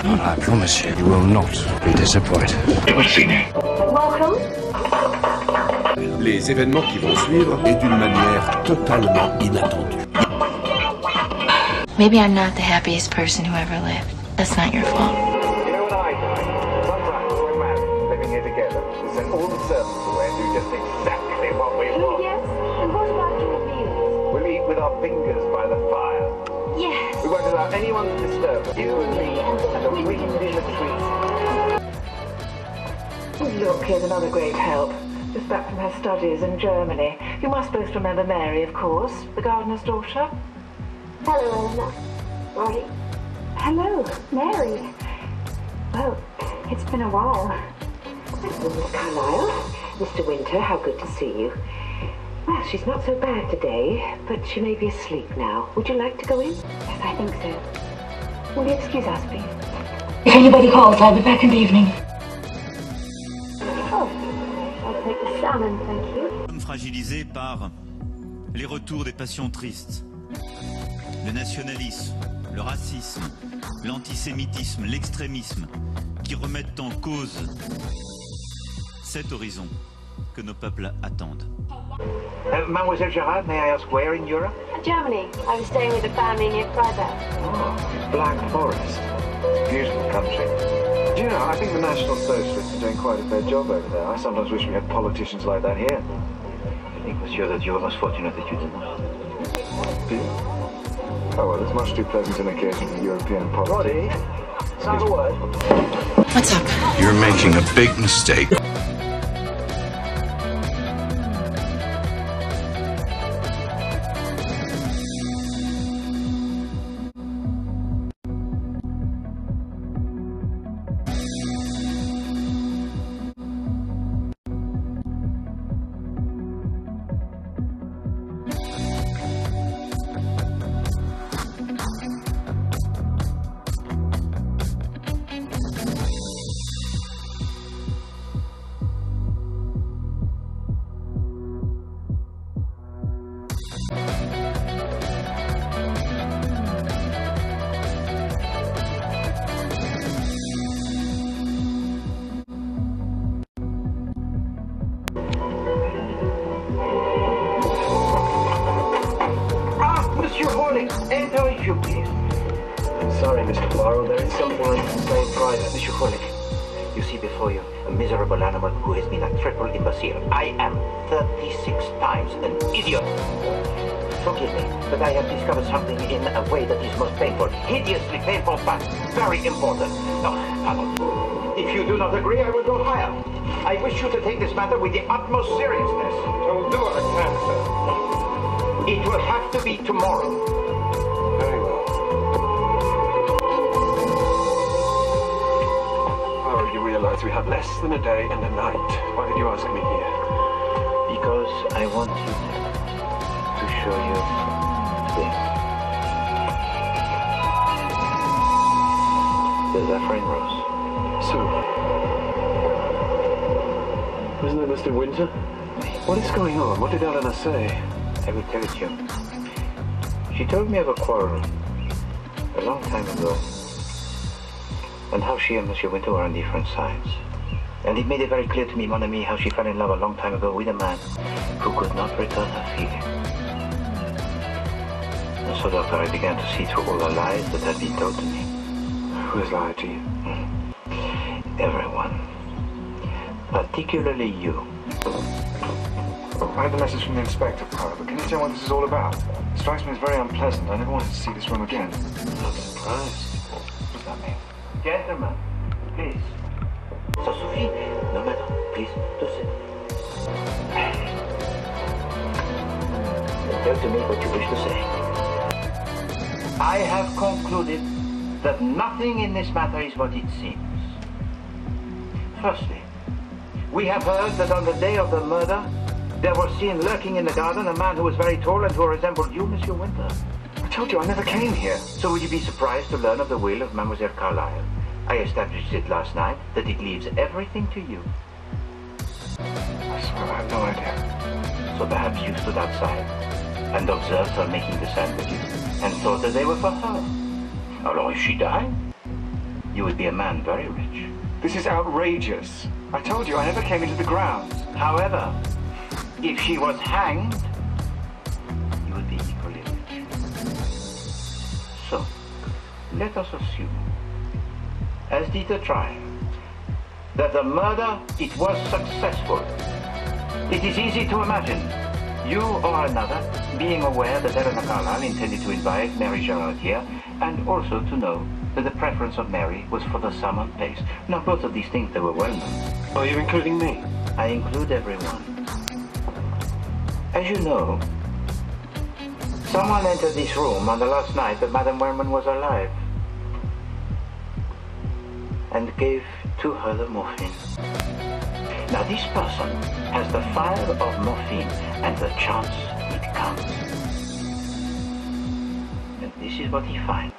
I promise you, you will not be disappointed. Welcome. Les événements qui vont suivre et d'une manière totalement inattendue. Maybe I'm not the happiest person who ever lived. That's not your fault. You know what I do? Sometimes we're married, living here together. We send all the servants away and do just exactly what we want. Yes, and what about your meals? We'll eat with our fingers by the fire. Yes. We won't allow anyone to disturb us. You and me and the wind in the trees. Look, here's another great help. Just back from her studies in Germany. You must both remember Mary, of course, the gardener's daughter. Hello, Eleanor. Rory. Hello, Mary. Well, it's been a while. Mr. Carlyle, Mr. Winter, how good to see you. Well, she's not so bad today, but she may be asleep now. Would you like to go in? Yes, I think so. Will you excuse us, please? If anybody calls, I'll be back in the evening. Oh, I'll take the salmon, thank you. Fragilisé par les retours des passions tristes, le nationalisme, le racisme, l'antisémitisme, l'extrémisme, qui remettent en cause cet horizon que nos peuples attendent. Mademoiselle Gerard, may I ask where in Europe? Germany. I was staying with a family near Freiburg. Oh, Black Forest. Beautiful country. Do you know, I think the National Socialists are doing quite a fair job over there. I sometimes wish we had politicians like that here. I think, monsieur, that you are most fortunate that you did not. Do you? Oh, well, it's much too pleasant an occasion for European politics. Roddy, have a word. What's up? You're making a big mistake. Enter if you please. I'm sorry, Mr. Poirot. There is something I can say in private. Monsieur Frolic, you see before you a miserable animal who has been a triple imbecile. I am 36 times an idiot. Forgive me, but I have discovered something in a way that is most painful. Hideously painful, but very important. No, pardon. If you do not agree, I will go higher. I wish you to take this matter with the utmost seriousness. I will do what I can, sir. It will have to be tomorrow. Very well. Oh, you realize we have less than a day and a night. Why did you ask me here? Because I want you to show you this. The Zephyrin Rose. So, isn't it Mr. Winter? What is going on? What did Eleanor say? I will tell it you. She told me of a quarrel a long time ago, and how she and Monsieur Winter were on different sides. And it made it very clear to me, mon ami, how she fell in love a long time ago with a man who could not return her feeling. And so, doctor, I began to see through all the lies that had been told to me. Who has lied to you? Everyone. Particularly you. I had the message from the inspector, Poirot, but can you tell what this is all about? It strikes me as very unpleasant. I never wanted to see this room again. I'm not surprised. What does that mean? Gentlemen, please. Ça suffit. No, madam, please, do sit. Tell to me what you wish to say. I have concluded that nothing in this matter is what it seems. Firstly, we have heard that on the day of the murder, there was seen lurking in the garden a man who was very tall and who resembled you, Monsieur Winter. I told you I never came here. So would you be surprised to learn of the will of Mademoiselle Carlyle? I established it last night that it leaves everything to you. I swear I have no idea. So perhaps you stood outside and observed her making the sandwiches and thought that they were for her. Alors if she died, you would be a man very rich. This is outrageous. I told you I never came into the grounds. However, if she was hanged, you would be equally rich. So, let us assume, as did the trial, that the murder, it was successful. It is easy to imagine you or another being aware that Eleanor Carlyle intended to invite Mary Gerard here, and also to know that the preference of Mary was for the salmon paste. Now, both of these things, they were well known. Are you including me? I include everyone. As you know, someone entered this room on the last night that Madame Werman was alive and gave to her the morphine. Now, this person has the file of morphine and the chance it comes. And this is what he finds.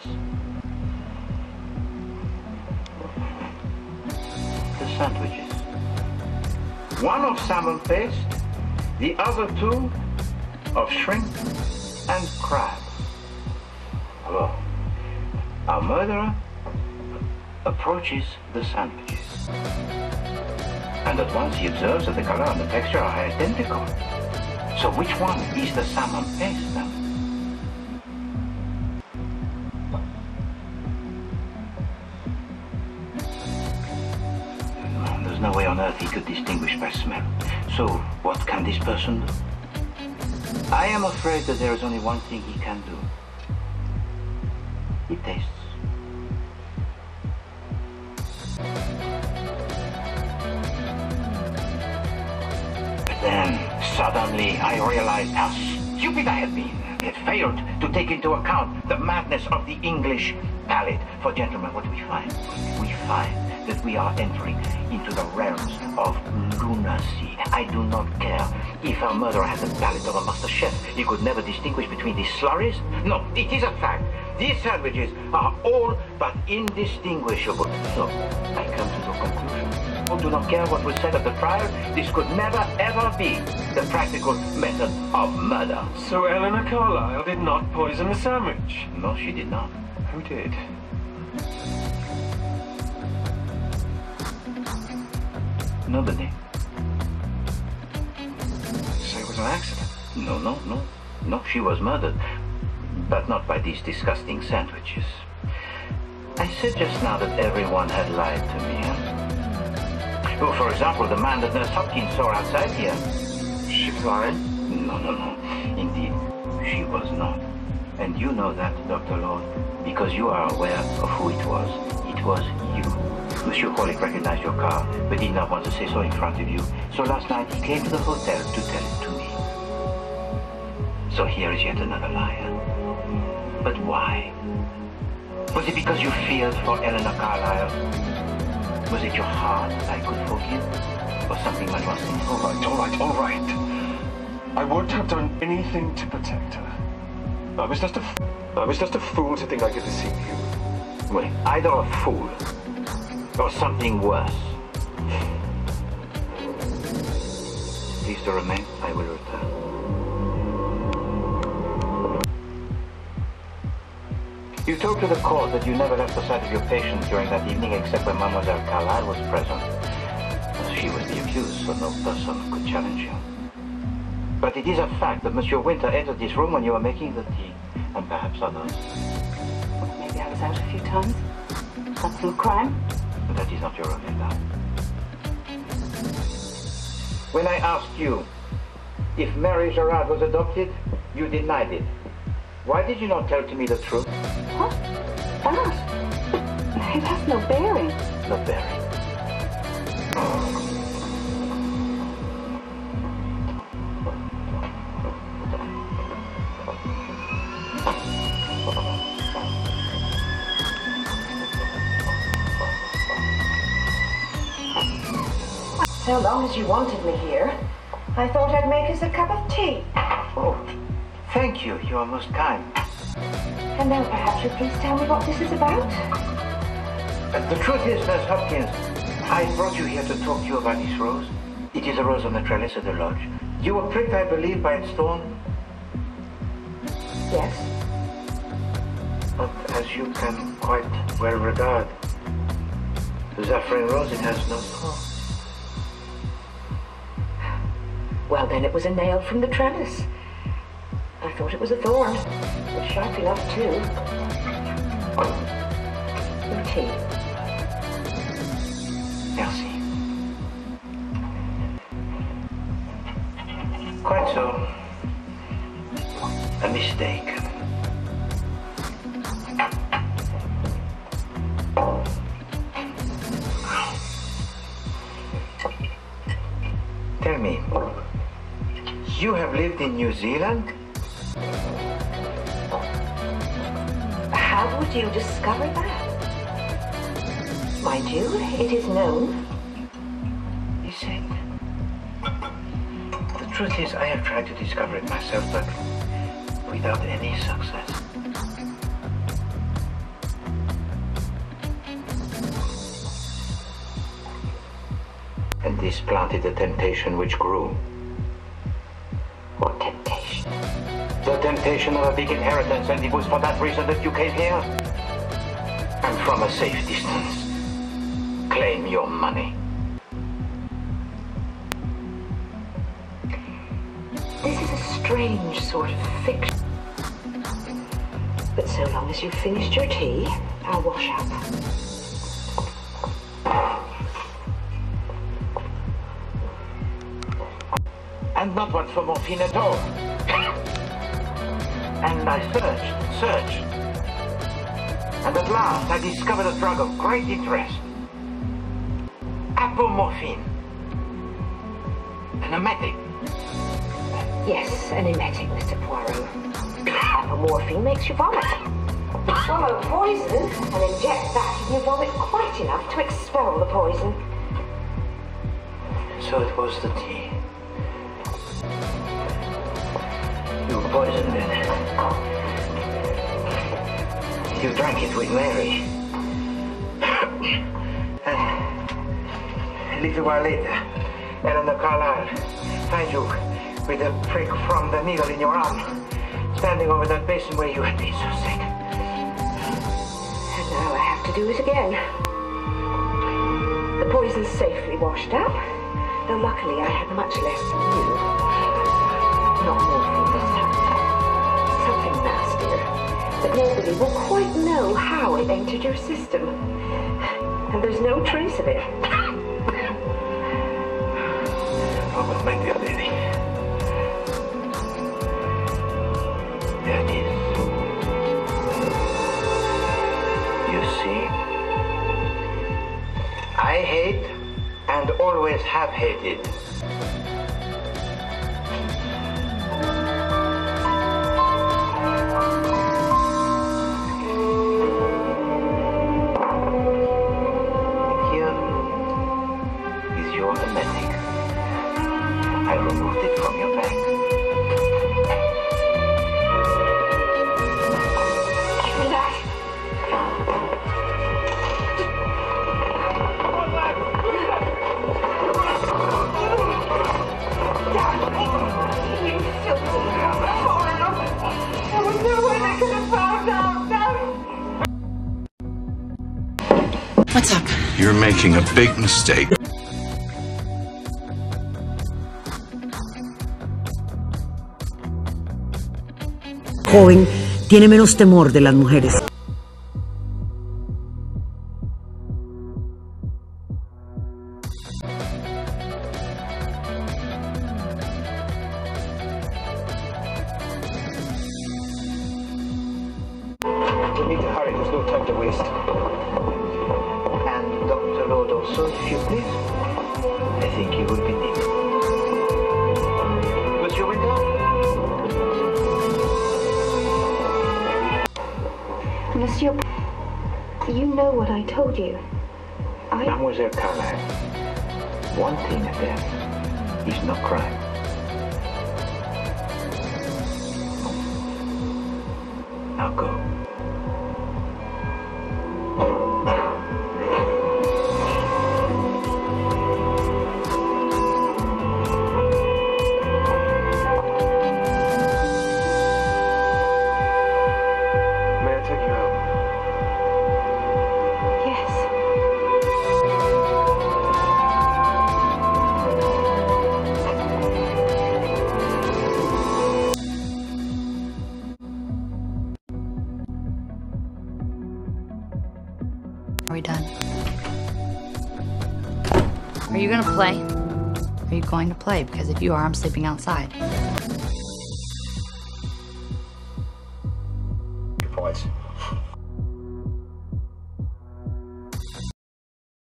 The sandwiches. One of salmon paste, the other two of shrimp and crab. Well, our murderer approaches the sandwiches. And at once he observes that the color and the texture are identical. So which one is the salmon paste then? There's no way on earth he could distinguish by smell. So what can this person do? I am afraid that there is only one thing he can do. He tastes. Then, suddenly, I realized how stupid I had been. I had failed to take into account the madness of the English palate. For gentlemen, what do we find? We find that we are entering into the realms of lunacy. I do not care if our murderer had the palate of a master chef. He could never distinguish between these slurries. No, it is a fact. These sandwiches are all but indistinguishable. So, I come to the conclusion. I do not care what was said at the trial. This could never, ever be the practical method of murder. So Eleanor Carlyle did not poison the sandwich? No, she did not. Who did? Nobody. So it was an accident? No, she was murdered. But not by these disgusting sandwiches. I said just now that everyone had lied to me, huh? Well, for example, the man that Nurse Hopkins saw outside here. She was lying? No. Indeed, she was not. And you know that, Dr. Lord, because you are aware of who it was. It was you. Monsieur Horlick recognized your car, but did not want to say so in front of you. So last night he came to the hotel to tell it to me. So here is yet another liar. But why? Was it because you feared for Eleanor Carlyle? Was it your heart I could forgive? Or something much more simple? All right. I wouldn't have done anything to protect her. I was just a fool to think I could deceive you. Well, either a fool or something worse. Please to remain, I will return. You told to the court that you never left the side of your patient during that evening except when Mademoiselle Carlyle was present. She was the accused, so no person could challenge you. But it is a fact that Monsieur Winter entered this room when you were making the tea, and perhaps others. Maybe I was out a few times. That's no crime. But that is not your affair now. When I asked you if Mary Gerard was adopted, you denied it. Why did you not tell to me the truth? What? That? It has no bearing. No bearing. So long as you wanted me here, I thought I'd make us a cup of tea. Oh, thank you. You are most kind. And now perhaps you'll please tell me what this is about? The truth is, Nurse Hopkins, I brought you here to talk to you about this rose. It is a rose on the trellis of the lodge. You were pricked, I believe, by its thorn. Yes. But as you can quite well regard, seems our friend Rosie has no cause. Well, then it was a nail from the trellis. I thought it was a thorn, but sharp enough too. Your tea. Merci. Quite so. A mistake. Tell me, you have lived in New Zealand? How would you discover that? Mind you, it is known. Is it? The truth is, I have tried to discover it myself, but without any success. And this planted a temptation which grew. What temptation? The temptation of a big inheritance, and it was for that reason that you came here. And from a safe distance, claim your money. This is a strange sort of fiction. But so long as you've finished your tea, I'll wash up. And not one for morphine at all. And I searched. And at last I discovered a drug of great interest. Apomorphine. An emetic. Yes, an emetic, Mr. Poirot. Apomorphine makes you vomit. Swallow poison and inject that, and you vomit quite enough to expel the poison. So it was the tea. You poisoned it. You drank it with Mary. And a little while later, Eleanor Carlyle finds you with a prick from the needle in your arm, standing over that basin where you had been so sick. And now I have to do it again. The poison's safely washed up, though luckily I had much less than you. Not morphine this time. Something nastier. But nobody will quite know how it entered your system. And there's no trace of it. Oh, but my dear lady. There it is. You see? I hate and always have hated. I removed it from your bag. Give me that. You filthy foreigner. There was no way they could have found out. No. What's up? You're making a big mistake. Joven tiene menos temor de las mujeres. We need to hurry, there's no time to waste. And Dr. Lord also, if you please. I think you will be needed. Monsieur Winter? Monsieur, you know what I told you. Mademoiselle Carlyle, one thing at death is not crime. Now go. May I take you out? Yes. we done? Are you gonna play? Are you going to play? Because if you are, I'm sleeping outside. Points.